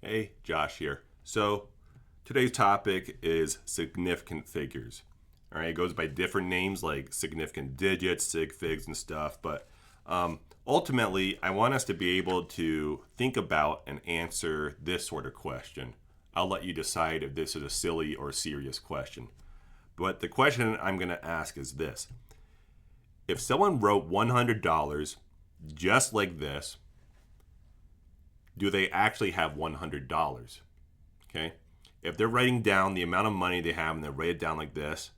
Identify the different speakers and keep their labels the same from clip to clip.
Speaker 1: Hey, Josh here. So, today's topic is significant figures. All right, it goes by different names like significant digits, sig figs, and stuff. But ultimately, I want us to be able to think about and answer this sort of question. I'll let you decide if this is a silly or serious question. But the question I'm going to ask is this: if someone wrote $100 just like this, do they actually have $100? Okay. If they're writing down the amount of money they have and they write it down like this,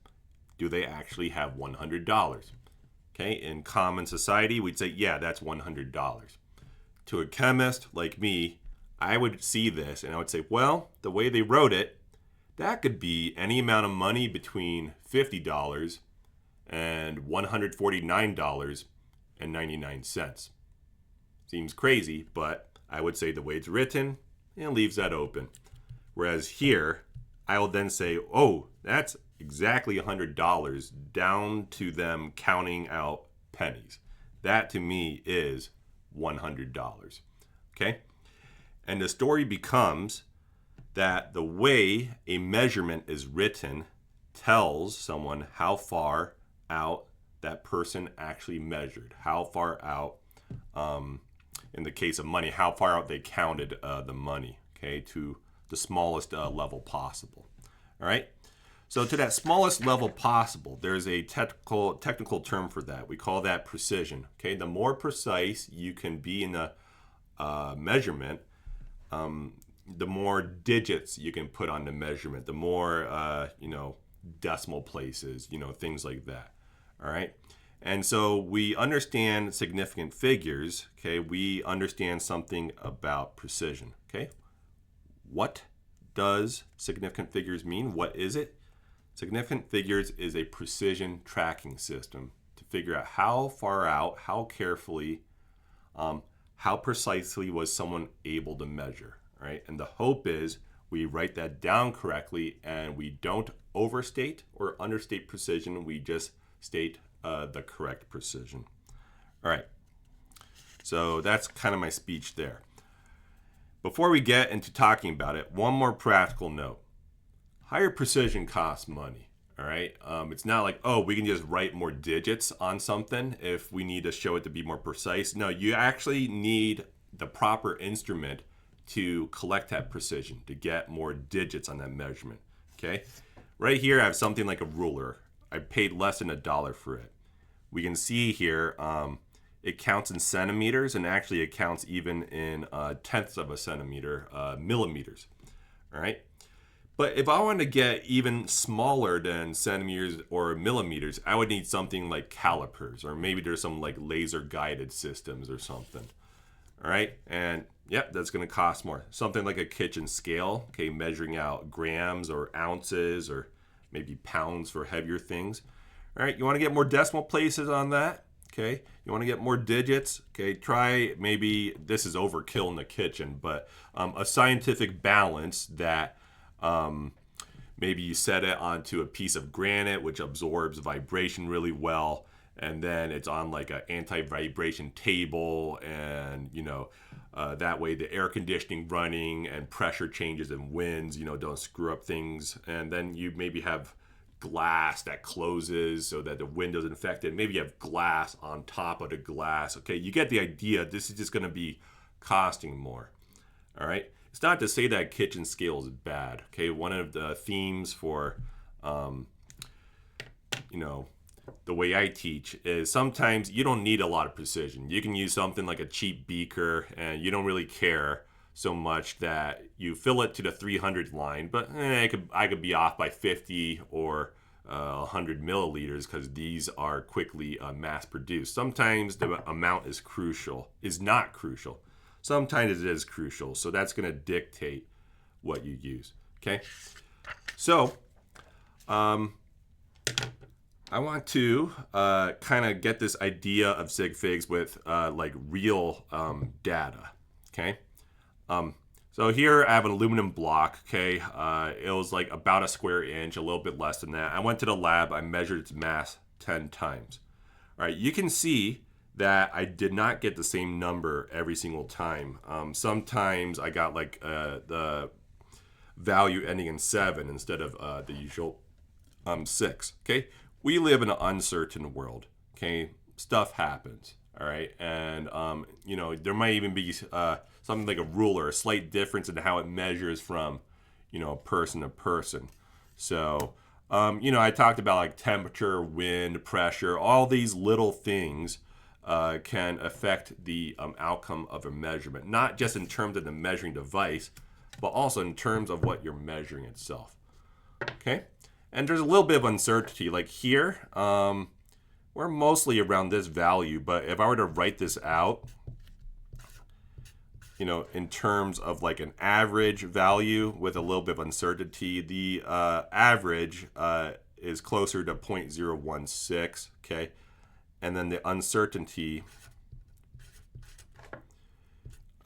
Speaker 1: do they actually have $100? Okay. In common society, we'd say, yeah, that's $100. To a chemist like me, I would see this and I would say, well, the way they wrote it, that could be any amount of money between $50 and $149.99. Seems crazy, but I would say the way it's written, it leaves that open. Whereas here, I will then say, oh, that's exactly $100 down to them counting out pennies. That to me is $100. Okay? And the story becomes that the way a measurement is written tells someone how far out that person actually measured, how far out, in the case of money, how far out they counted the money, okay, to the smallest level possible. All right. So to that smallest level possible, there's a technical term for that. We call that precision. Okay. The more precise you can be in the measurement, the more digits you can put on the measurement, the more decimal places, things like that. All right. And so we understand significant figures, okay? We understand something about precision, okay? What does significant figures mean? What is it? Significant figures is a precision tracking system to figure out how far out, how carefully, how precisely was someone able to measure, right? And the hope is we write that down correctly and we don't overstate or understate precision. We just state the correct precision. All right. So that's kind of my speech there. Before we get into talking about it, one more practical note. Higher precision costs money. All right. It's not like, oh, we can just write more digits on something if we need to show it to be more precise. No, you actually need the proper instrument to collect that precision, to get more digits on that measurement. Okay. Right here, I have something like a ruler. I paid less than $1 for it. We can see here it counts in centimeters, and actually it counts even in tenths of a centimeter, millimeters. All right. But if I wanted to get even smaller than centimeters or millimeters, I would need something like calipers, or maybe there's some like laser guided systems or something. All right. And yep, that's going to cost more. Something like a kitchen scale, okay, measuring out grams or ounces or maybe pounds for heavier things. All right, you want to get more decimal places on that, okay? You want to get more digits, okay? Try, maybe this is overkill in the kitchen, but a scientific balance that maybe you set it onto a piece of granite which absorbs vibration really well, and then it's on like an anti-vibration table, and that way the air conditioning running and pressure changes and winds don't screw up things. And then you maybe have glass that closes so that the wind doesn't affect it. Maybe you have glass on top of the glass. Okay, you get the idea. This is just going to be costing more. All right. It's not to say that kitchen scale is bad. Okay, one of the themes for the way I teach is sometimes you don't need a lot of precision. You can use something like a cheap beaker and you don't really care so much that you fill it to the 300 line, but I could be off by 50 or 100 milliliters because these are quickly mass produced. Sometimes the amount is not crucial. Sometimes it is crucial. So that's going to dictate what you use. Okay. So, I want to kind of get this idea of sig figs with like real data. Okay. So here I have an aluminum block. Okay. It was like about a square inch, a little bit less than that. I went to the lab. I measured its mass 10 times. All right. You can see that I did not get the same number every single time. Sometimes I got like the value ending in 7 instead of the usual 6. Okay, we live in an uncertain world. Okay, stuff happens. All right, and you know, there might even be something like a ruler, a slight difference in how it measures from, you know, person to person. So you know, I talked about like temperature, wind, pressure, all these little things can affect the outcome of a measurement, not just in terms of the measuring device, but also in terms of what you're measuring itself. Okay, and there's a little bit of uncertainty. Like here, we're mostly around this value, but if I were to write this out, you know, in terms of like an average value with a little bit of uncertainty, the average is closer to 0.016, okay? And then the uncertainty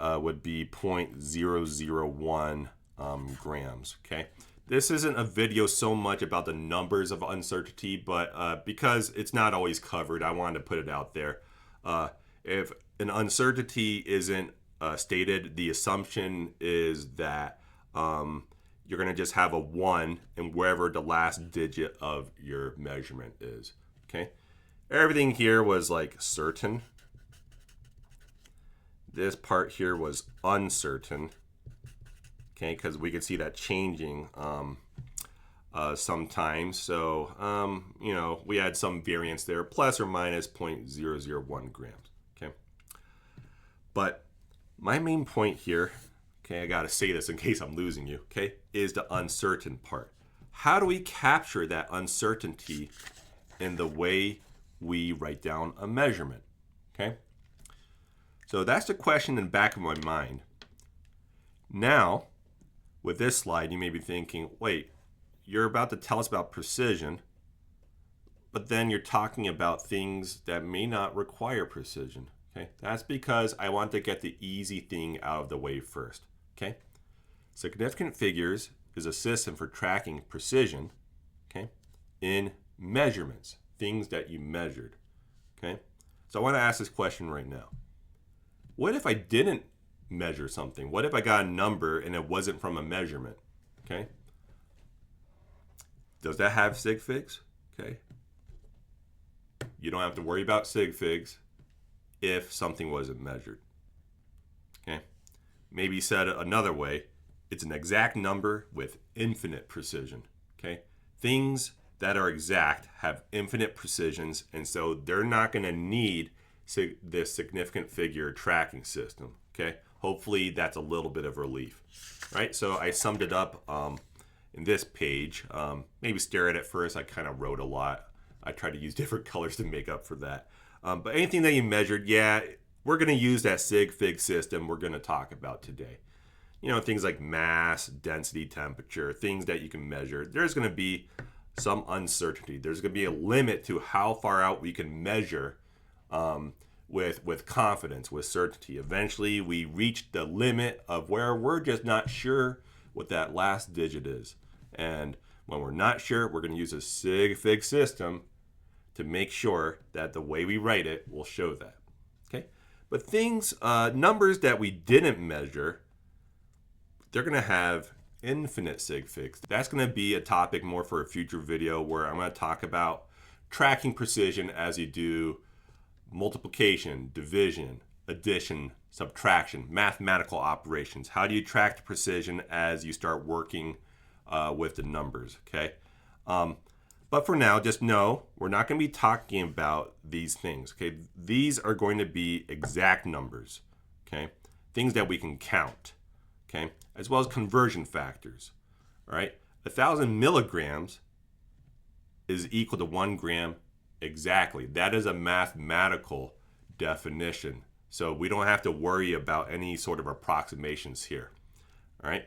Speaker 1: would be 0.001 grams, okay? This isn't a video so much about the numbers of uncertainty, but because it's not always covered, I wanted to put it out there. If an uncertainty isn't stated, the assumption is that you're going to just have a 1 in wherever the last digit of your measurement is, okay? Everything here was like certain. This part here was uncertain, okay, because we could see that changing sometimes. So, you know, we had some variance there, plus or minus 0.001 grams, okay? But my main point here, okay, I got to say this in case I'm losing you, okay, is the uncertain part. How do we capture that uncertainty in the way we write down a measurement, okay? So that's the question in the back of my mind. Now, with this slide, you may be thinking, wait, you're about to tell us about precision, but then you're talking about things that may not require precision. Okay, that's because I want to get the easy thing out of the way first. Okay, significant figures is a system for tracking precision, okay, in measurements, things that you measured. Okay, so I want to ask this question right now. What if I didn't measure something? What if I got a number and it wasn't from a measurement? Okay, does that have sig figs? Okay, you don't have to worry about sig figs if something wasn't measured. Okay, maybe said another way, it's an exact number with infinite precision. Okay, things that are exact have infinite precisions, and so they're not going to need this significant figure tracking system. Okay, hopefully that's a little bit of relief. Right, so I summed it up in this page. Maybe stare at it first. I kind of wrote a lot. I tried to use different colors to make up for that. But anything that you measured, yeah, we're going to use that sig fig system we're going to talk about today. You know, things like mass, density, temperature, things that you can measure. There's going to be some uncertainty. There's going to be a limit to how far out we can measure with confidence, with certainty. Eventually, we reach the limit of where we're just not sure what that last digit is. And when we're not sure, we're going to use a sig fig system to make sure that the way we write it will show that. Okay, but things, numbers that we didn't measure, they're going to have infinite sig figs. That's going to be a topic more for a future video where I'm going to talk about tracking precision as you do multiplication, division, addition, subtraction, mathematical operations. How do you track the precision as you start working with the numbers, okay? But for now, just know we're not going to be talking about these things, okay? These are going to be exact numbers, okay? Things that we can count, okay? As well as conversion factors, all right? 1,000 milligrams is equal to 1 gram exactly. That is a mathematical definition. So we don't have to worry about any sort of approximations here, all right?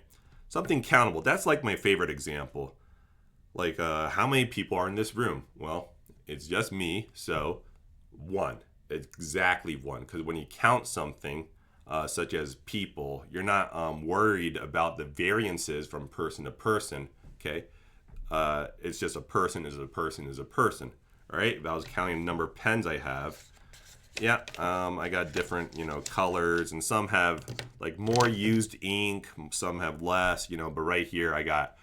Speaker 1: Something countable, that's like my favorite example. Like, how many people are in this room? Well, it's just me, so 1. Exactly 1. Because when you count something, such as people, you're not worried about the variances from person to person, okay? It's just a person is a person is a person, all right? If I was counting the number of pens I have, Yeah, I got different, colors, and some have like more used ink, some have less, but right here I got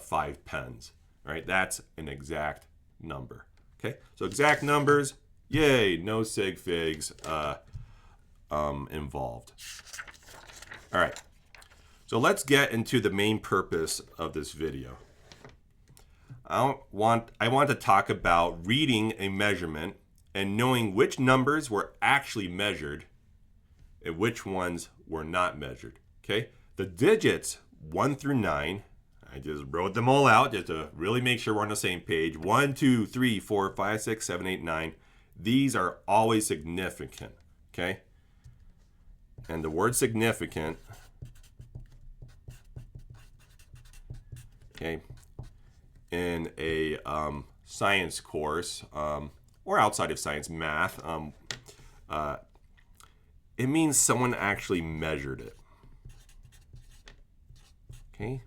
Speaker 1: 5 pens, right? That's an exact number. Okay, so exact numbers, yay, no sig figs involved. All right, so let's get into the main purpose of this video. I want to talk about reading a measurement and knowing which numbers were actually measured and which ones were not measured. Okay, the digits 1 through 9, I just wrote them all out just to really make sure we're on the same page. 1, 2, 3, 4, 5, 6, 7, 8, 9. These are always significant. Okay, and the word significant, okay, in a science course or outside of science, math, it means someone actually measured it. Okay.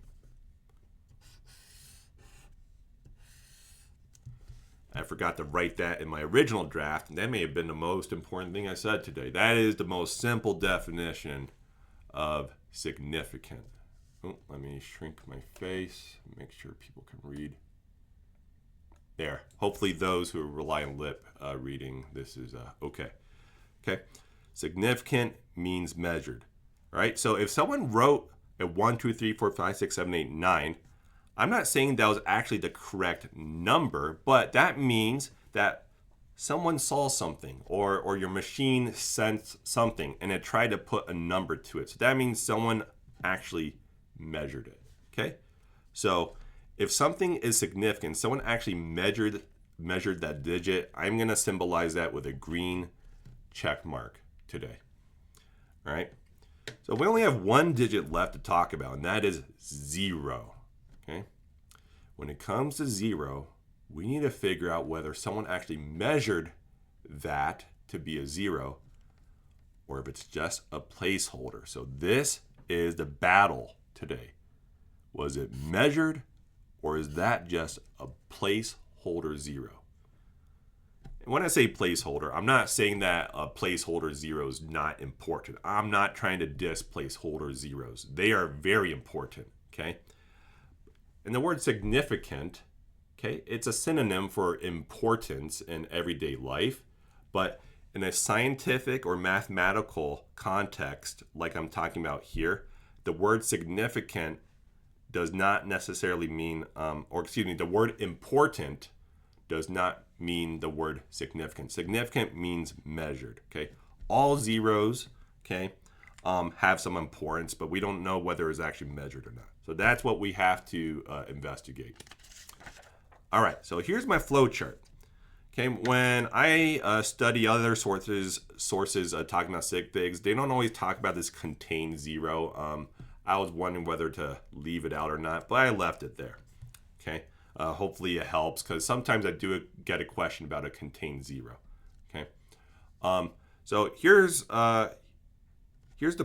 Speaker 1: I forgot to write that in my original draft, and that may have been the most important thing I said today. That is the most simple definition of significant. Oh, let me shrink my face, make sure people can read. There. Hopefully those who rely on lip reading, this is okay. Okay. Significant means measured. All right. So if someone wrote a 1, 2, 3, 4, 5, 6, 7, 8, 9, I'm not saying that was actually the correct number, but that means that someone saw something or your machine sensed something and it tried to put a number to it. So that means someone actually measured it. Okay. So if something is significant, someone actually measured that digit, I'm going to symbolize that with a green check mark today. All right. So we only have one digit left to talk about, and that is 0. Okay. When it comes to 0, we need to figure out whether someone actually measured that to be a 0 or if it's just a placeholder. So this is the battle today. Was it measured, or is that just a placeholder 0? And when I say placeholder, I'm not saying that a placeholder 0 is not important. I'm not trying to diss placeholder zeros. They are very important, okay? And the word significant, okay, it's a synonym for importance in everyday life, but in a scientific or mathematical context, like I'm talking about here, the word significant does not necessarily mean, the word important does not mean the word significant. Significant means measured, okay? All zeros, okay, have some importance, but we don't know whether it's actually measured or not. So that's what we have to investigate. All right, so here's my flow chart. Okay, when I study other sources talking about sig figs, they don't always talk about this contain 0. I was wondering whether to leave it out or not, but I left it there. Okay, hopefully it helps because sometimes I do get a question about a contain 0. Okay, so here's the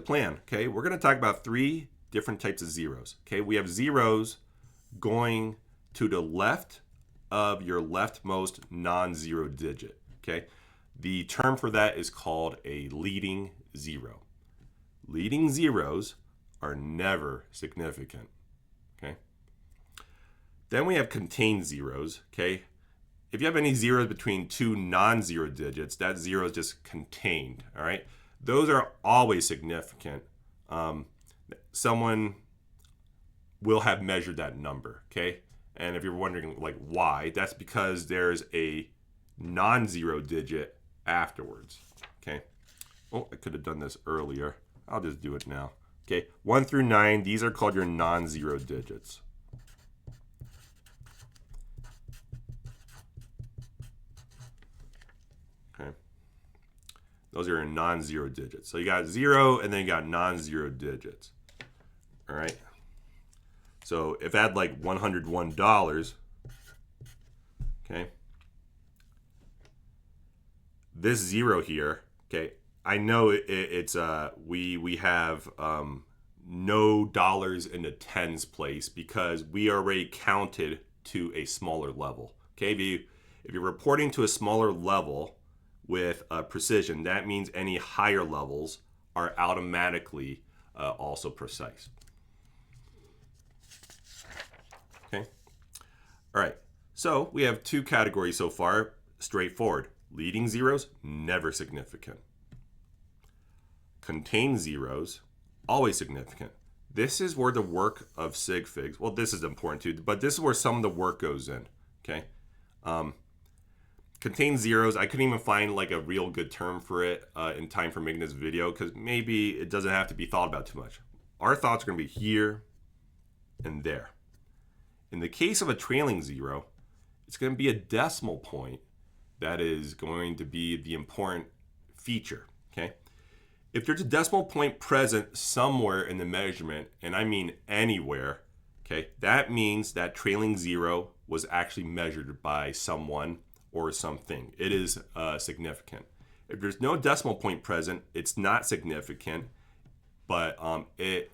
Speaker 1: plan. Okay, we're going to talk about 3 different types of zeros. Okay, we have zeros going to the left of your leftmost non-zero digit. Okay, the term for that is called a leading 0. Leading zeros are never significant. Okay, then we have contained zeros. Okay, if you have any zeros between 2 non-zero digits, that 0 is just contained. All right, those are always significant. Someone will have measured that number. Okay, and if you're wondering like why, that's because there's a non-zero digit afterwards. Okay, oh, I could have done this earlier. I'll just do it now. Okay, 1 through 9, these are called your non-zero digits. Okay, those are your non-zero digits. So you got 0 and then you got non-zero digits. All right. So if I had like $101, okay, this 0 here, okay, I know it's we have no dollars in the tens place because we already counted to a smaller level. Okay, if you're reporting to a smaller level with precision. That means any higher levels are automatically also precise. Okay. All right. So we have two categories so far. Straightforward. Leading zeros, never significant. Contain zeros, always significant. This is where the work of sig figs, well, this is important too, but this is where some of the work goes in. Okay. Contain zeros, I couldn't even find like a real good term for it in time for making this video, because maybe it doesn't have to be thought about too much. Our thoughts are going to be here and there. In the case of a trailing zero, it's going to be a decimal point that is going to be the important feature. Okay. If there's a decimal point present somewhere in the measurement, and I mean anywhere, okay, that means that trailing zero was actually measured by someone or something. It is significant. If there's no decimal point present, it's not significant, but it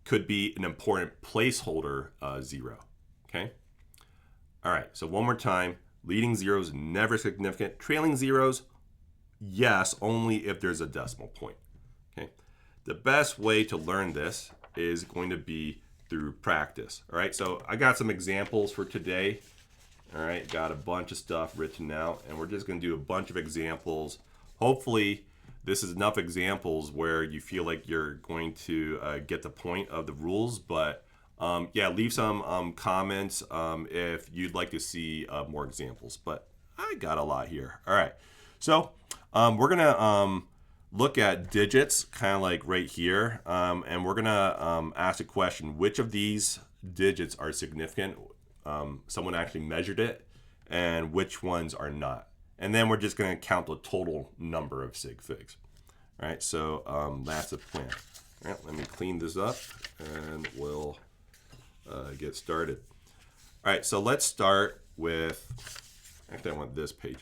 Speaker 1: could be an important placeholder zero. Okay. All right. So one more time, leading zeros never significant. Trailing zeros, yes, only if there's a decimal point. Okay. The best way to learn this is going to be through practice. All right. So I got some examples for today. All right, got a bunch of stuff written out, and we're just going to do a bunch of examples. Hopefully, this is enough examples where you feel like you're going to get the point of the rules. But yeah, leave some comments if you'd like to see more examples. But I got a lot here. All right, so we're going to look at digits, kind of like right here, and we're going to ask a question: which of these digits are significant? Someone actually measured it, and which ones are not. And then we're just going to count the total number of sig figs. All right, so that's the plan. All right, let me clean this up, and we'll get started. All right, so let's start with, actually I want this page.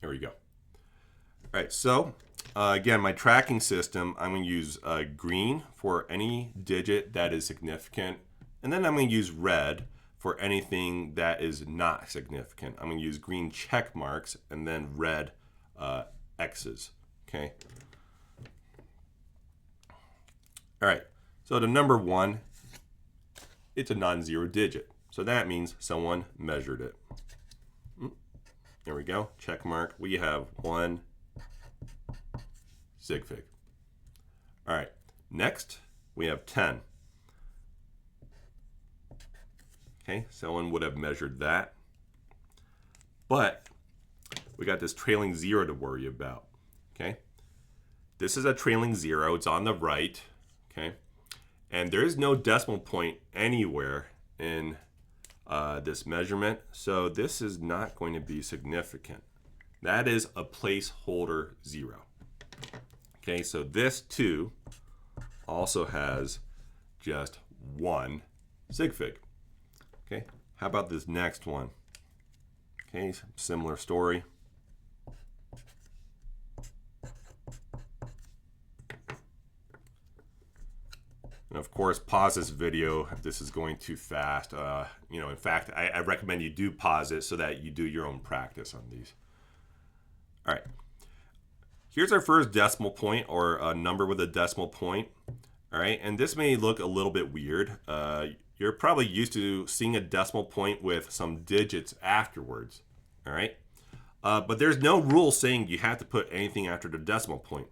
Speaker 1: There we go. All right, so again, my tracking system, I'm going to use green for any digit that is significant. And then I'm going to use red for anything that is not significant. I'm going to use green check marks and then red X's. Okay. All right. So the number 1, it's a non-zero digit. So that means someone measured it. There we go. Check mark. We have 1 sig fig. All right. Next, we have 10. Okay, someone would have measured that. But we got this trailing zero to worry about. Okay, this is a trailing zero. It's on the right. Okay, and there is no decimal point anywhere in this measurement. So this is not going to be significant. That is a placeholder zero. Okay, so this too also has just 1 sig fig. Okay, how about this next one? Okay, similar story. And of course, pause this video if this is going too fast. In fact, I recommend you do pause it so that you do your own practice on these. All right, here's our first decimal point, or a number with a decimal point. All right, and this may look a little bit weird. You're probably used to seeing a decimal point with some digits afterwards, all right? But there's no rule saying you have to put anything after the decimal point.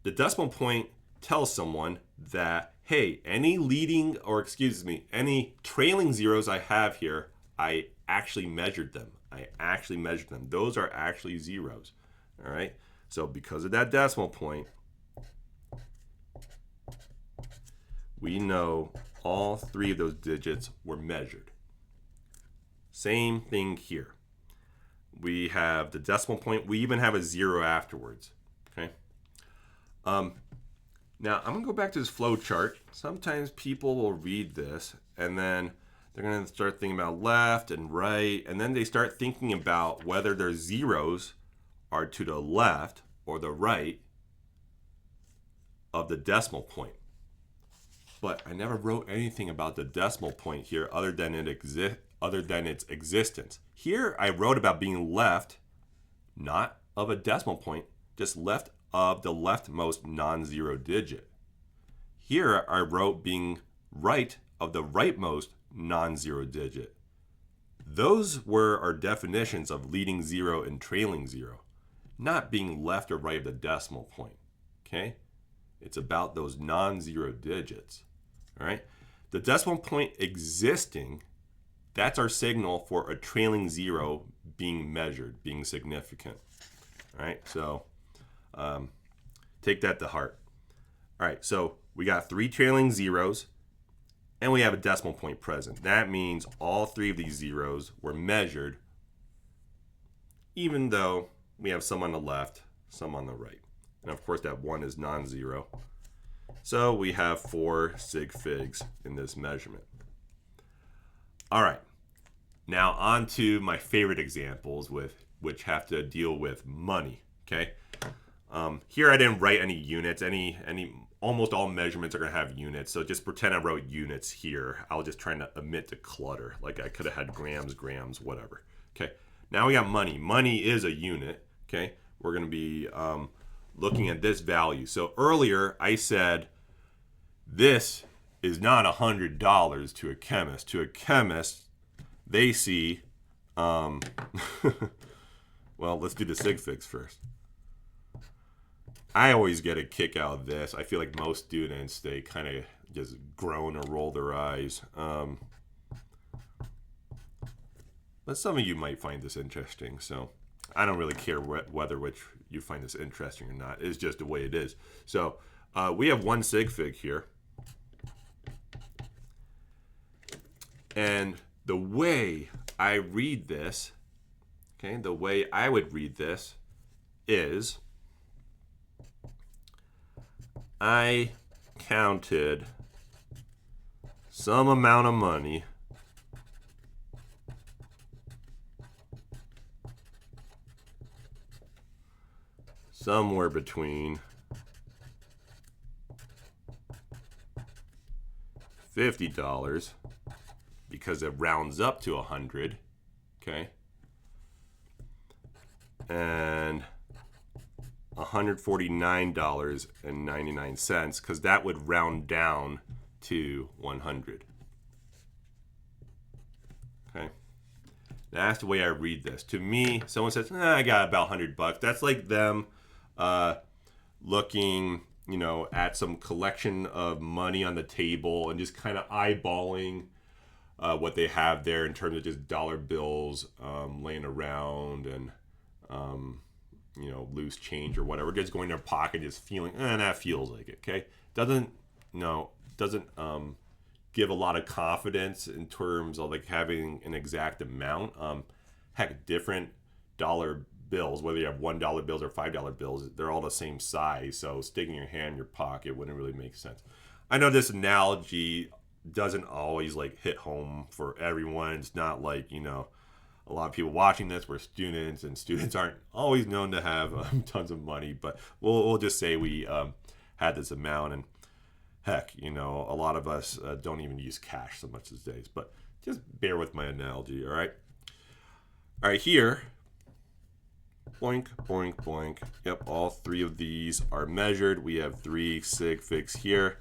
Speaker 1: The decimal point tells someone that, hey, any trailing zeros I have here, I actually measured them. Those are actually zeros, all right? So because of that decimal point, we know all 3 of those digits were measured. Same thing here. We have the decimal point. We even have a 0 afterwards. Okay. Now I'm gonna go back to this flow chart. Sometimes people will read this and then they're gonna start thinking about left and right, and then they start thinking about whether their zeros are to the left or the right of the decimal point. But I never wrote anything about the decimal point here other than its existence. Here I wrote about being left not of a decimal point, just left of the leftmost non-zero digit. Here I wrote being right of the rightmost non-zero digit. Those were our definitions of leading zero and trailing zero, not being left or right of the decimal point. Okay? It's about those non-zero digits. All right? The decimal point existing, that's our signal for a trailing zero being measured, being significant. All right? So take that to heart. All right, so we got 3 trailing zeros, and we have a decimal point present. That means all 3 of these zeros were measured, even though we have some on the left, some on the right. And of course, that 1 is non-zero. So we have 4 sig figs in this measurement. All right, now on to my favorite examples, which have to deal with money. Okay. Here I didn't write any units. Almost all measurements are going to have units. So just pretend I wrote units here. I was just trying to omit the clutter. Like I could have had grams, whatever. Okay. Now we got money. Money is a unit. Okay. We're going to be looking at this value. So earlier I said this is not $100 to a chemist. To a chemist, they see, well, let's do the sig figs first. I always get a kick out of this. I feel like most students, they kind of just groan or roll their eyes. But some of you might find this interesting. So I don't really care whether which you find this interesting or not. It's just the way it is. So we have 1 sig fig here. And the way I read this, okay, the way I would read this is I counted some amount of money somewhere between $50, because it rounds up to 100, okay, and $149.99, because that would round down to 100. Okay, that's the way I read this. To me, someone says, I got about $100. That's like them looking, at some collection of money on the table and just kind of eyeballing what they have there in terms of just dollar bills laying around and loose change or whatever, just going in their pocket, just feeling, that feels like it. Okay, doesn't give a lot of confidence in terms of like having an exact amount. Heck, different dollar bills, whether you have $1 bills or $5 bills, they're all the same size. So sticking your hand in your pocket wouldn't really make sense. I know this analogy doesn't always like hit home for everyone. It's not like, a lot of people watching this were students, and students aren't always known to have tons of money, but we'll just say we had this amount, and heck, a lot of us don't even use cash so much these days, but just bear with my analogy. All right, here, boink, boink, boink. Yep, all 3 of these are measured. We have 3 sig figs here.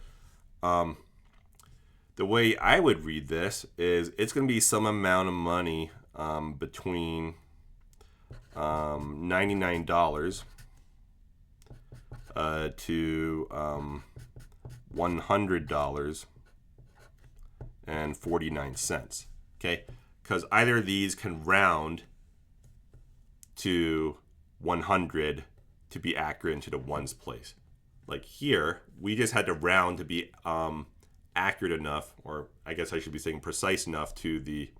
Speaker 1: The way I would read this is it's going to be some amount of money between $99 to $100.49. Okay, because either of these can round to 100 to be accurate into the ones place. Like here, we just had to round to be accurate enough, or I guess I should be saying precise enough, to the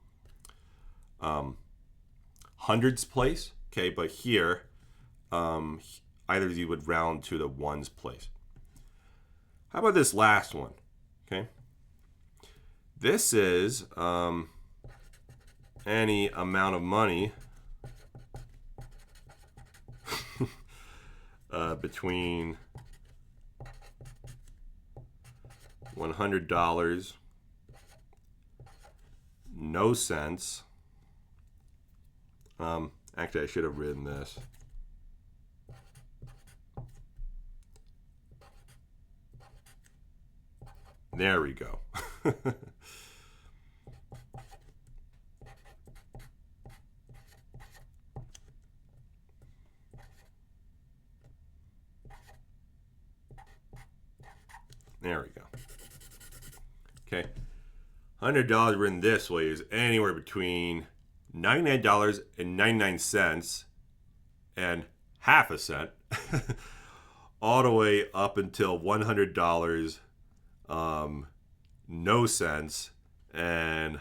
Speaker 1: hundreds place. Okay, but here, either of you would round to the ones place. How about this last one? Okay, this is any amount of money between $100, no cents. Actually, I should have written this. There we go. There we go. Okay. $100 written this way is anywhere between $99.99 and half a cent, all the way up until $100, no cents, and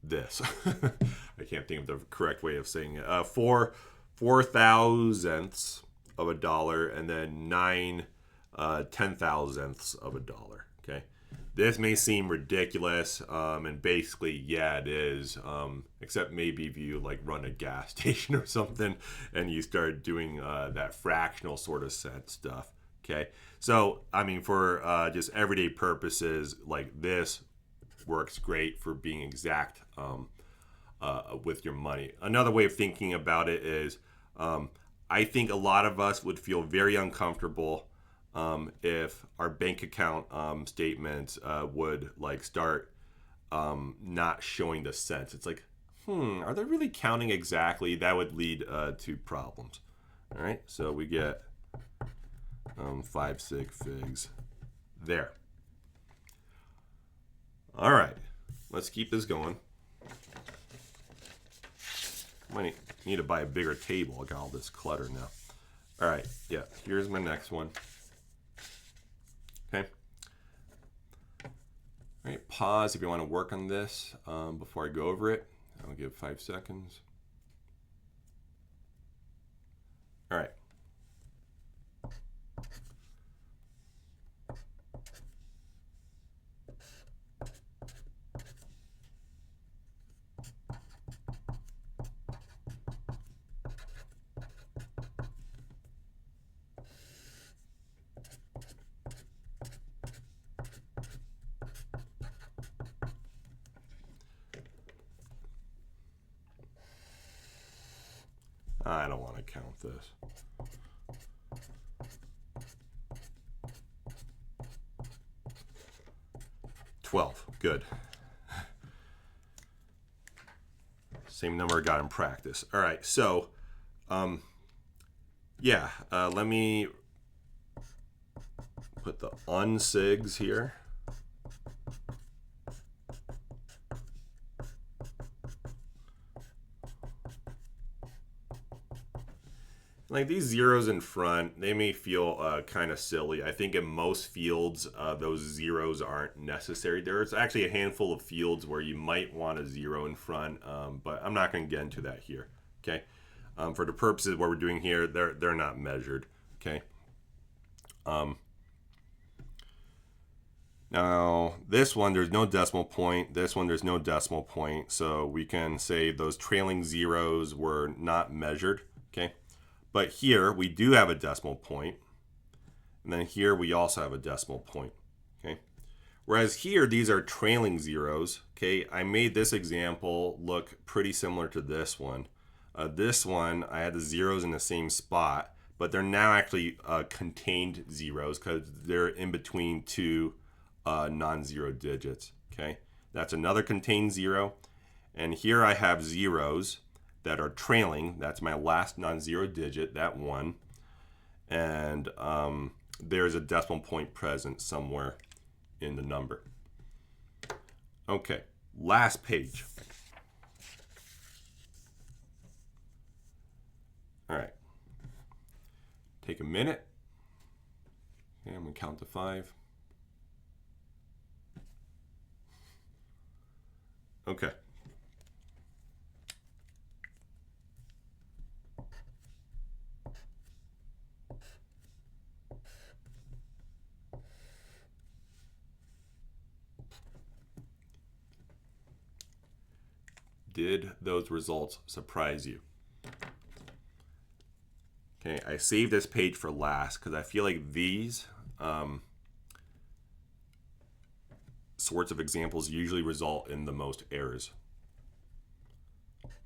Speaker 1: this. I can't think of the correct way of saying it. Four thousandths of a dollar, and then 10 thousandths of a dollar. Okay, this may seem ridiculous, and basically, yeah, it is. Except maybe if you like run a gas station or something, and you start doing that fractional sort of cent stuff. Okay, so I mean, for just everyday purposes, like this works great for being exact with your money. Another way of thinking about it is, I think a lot of us would feel very uncomfortable if our bank account statements would like start not showing the cents. It's like, are they really counting exactly? That would lead to problems. All right, so we get 5 sig figs there. All right, let's keep this going. Might need to buy a bigger table. I got all this clutter now. All right, yeah, here's my next one. Okay. All right, pause if you want to work on this before I go over it. I'll give 5 seconds. All right. I don't want to count this. $12. Good. Same number I got in practice. All right, so yeah, let me put the unsigs here. Like these zeros in front, they may feel kind of silly. I think in most fields, those zeros aren't necessary. There's actually a handful of fields where you might want a zero in front, but I'm not going to get into that here. Okay, for the purposes of what we're doing here, they're not measured. Okay. Now this one, there's no decimal point. This one, there's no decimal point. So we can say those trailing zeros were not measured. Okay. But here we do have a decimal point, and then here we also have a decimal point. Okay, whereas here these are trailing zeros. Okay, I made this example look pretty similar to this one. This one I had the zeros in the same spot, but they're now actually contained zeros because they're in between two non-zero digits. Okay, that's another contained zero, and here I have zeros that are trailing. That's my last non-zero digit, that one. And there's a decimal point present somewhere in the number. Okay, last page. All right. Take a minute. Okay, I'm gonna count to 5. Okay. Did those results surprise you? Okay, I saved this page for last because I feel like these sorts of examples usually result in the most errors.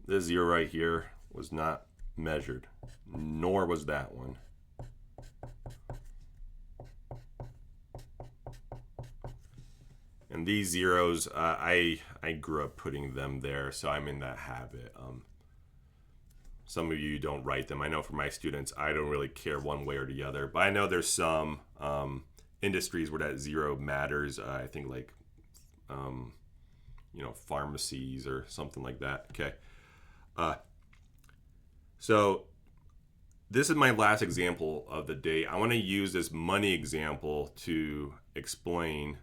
Speaker 1: This zero right here was not measured, nor was that one. And these zeros, I grew up putting them there, so I'm in that habit. Some of you don't write them. I know for my students, I don't really care one way or the other. But I know there's some industries where that zero matters. I think like, pharmacies or something like that. Okay. So this is my last example of the day. I want to use this money example to explain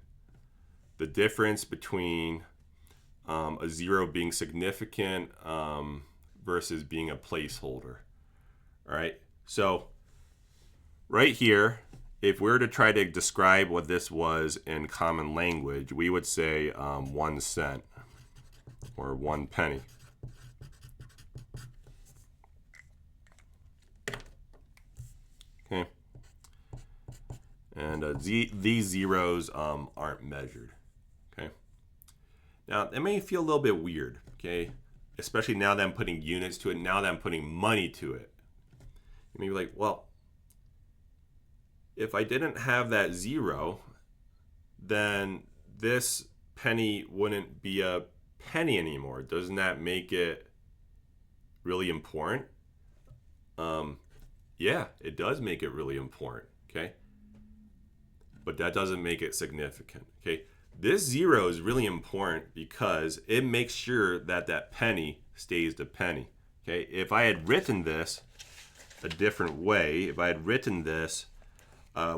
Speaker 1: the difference between a zero being significant versus being a placeholder. All right. So right here, if we were to try to describe what this was in common language, we would say 1 cent or 1 penny. Okay. And these zeros aren't measured. Okay. Now, it may feel a little bit weird. Okay. Especially now that I'm putting units to it, now that I'm putting money to it. You may be like, well, if I didn't have that zero, then this penny wouldn't be a penny anymore. Doesn't that make it really important? Yeah, it does make it really important, okay? But that doesn't make it significant, okay? This zero is really important because it makes sure that that penny stays the penny, okay? If I had written this a different way, if I had written this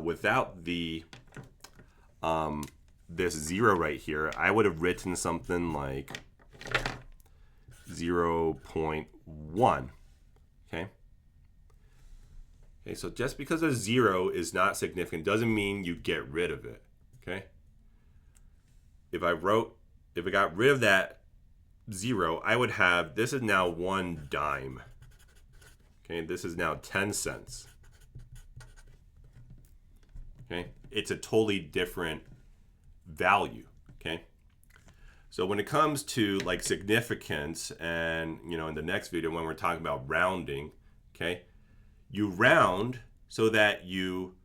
Speaker 1: without the this zero right here, I would have written something like 0.1, okay? Okay, so just because a zero is not significant doesn't mean you get rid of it, okay? If I got rid of that zero, I would have, this is now 1 dime. Okay, this is now 10 cents. Okay, it's a totally different value, okay? So when it comes to like significance and, in the next video when we're talking about rounding, okay, you round so that you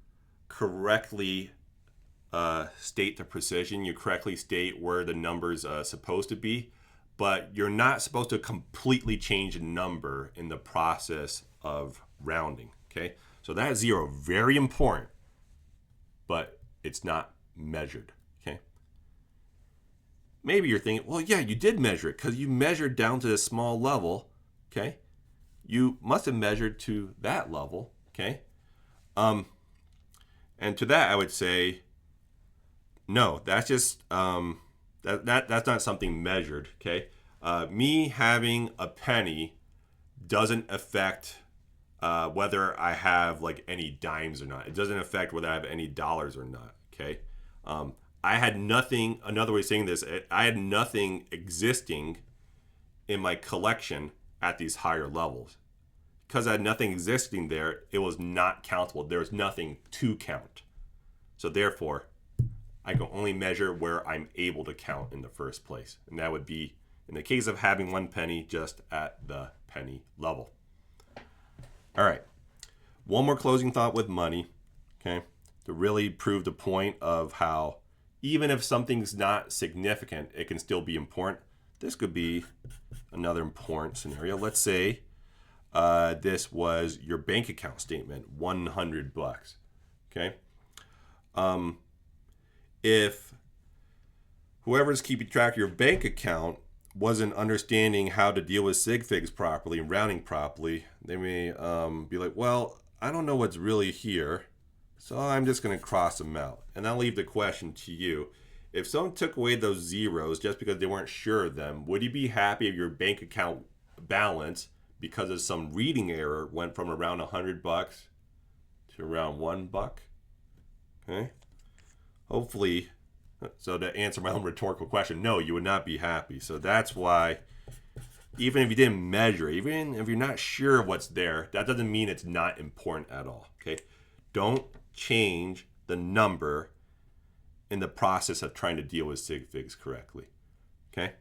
Speaker 1: correctly state the precision, you correctly state where the number's supposed to be, but you're not supposed to completely change a number in the process of rounding, okay? So that zero, very important, but it's not measured, okay? Maybe you're thinking, well, yeah, you did measure it because you measured down to a small level, okay? You must have measured to that level, okay? And to that, I would say, no, that's just that's not something measured, okay? Me having a penny doesn't affect whether I have like any dimes or not. It doesn't affect whether I have any dollars or not, okay? I had nothing, another way of saying this, I had nothing existing in my collection at these higher levels. Because I had nothing existing there, it was not countable. There was nothing to count. So therefore, I can only measure where I'm able to count in the first place. And that would be, in the case of having 1 penny, just at the penny level. All right. One more closing thought with money, okay? To really prove the point of how even if something's not significant, it can still be important. This could be another important scenario. Let's say this was your bank account statement, $100, okay? If whoever's keeping track of your bank account wasn't understanding how to deal with sig figs properly and rounding properly, they may be like, well, I don't know what's really here, so I'm just going to cross them out. And I'll leave the question to you. If someone took away those zeros just because they weren't sure of them, would you be happy if your bank account balance, because of some reading error, went from around $100 to around $1? Okay. Hopefully, so to answer my own rhetorical question, no, you would not be happy. So that's why, even if you didn't measure, even if you're not sure what's there, that doesn't mean it's not important at all, okay? Don't change the number in the process of trying to deal with sig figs correctly, okay?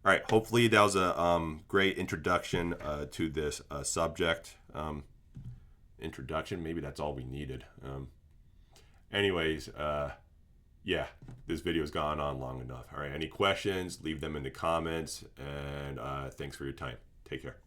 Speaker 1: All right, hopefully that was a great introduction to this subject. Introduction, maybe that's all we needed. Anyways, yeah, this video has gone on long enough. All right, any questions, leave them in the comments, and thanks for your time. Take care.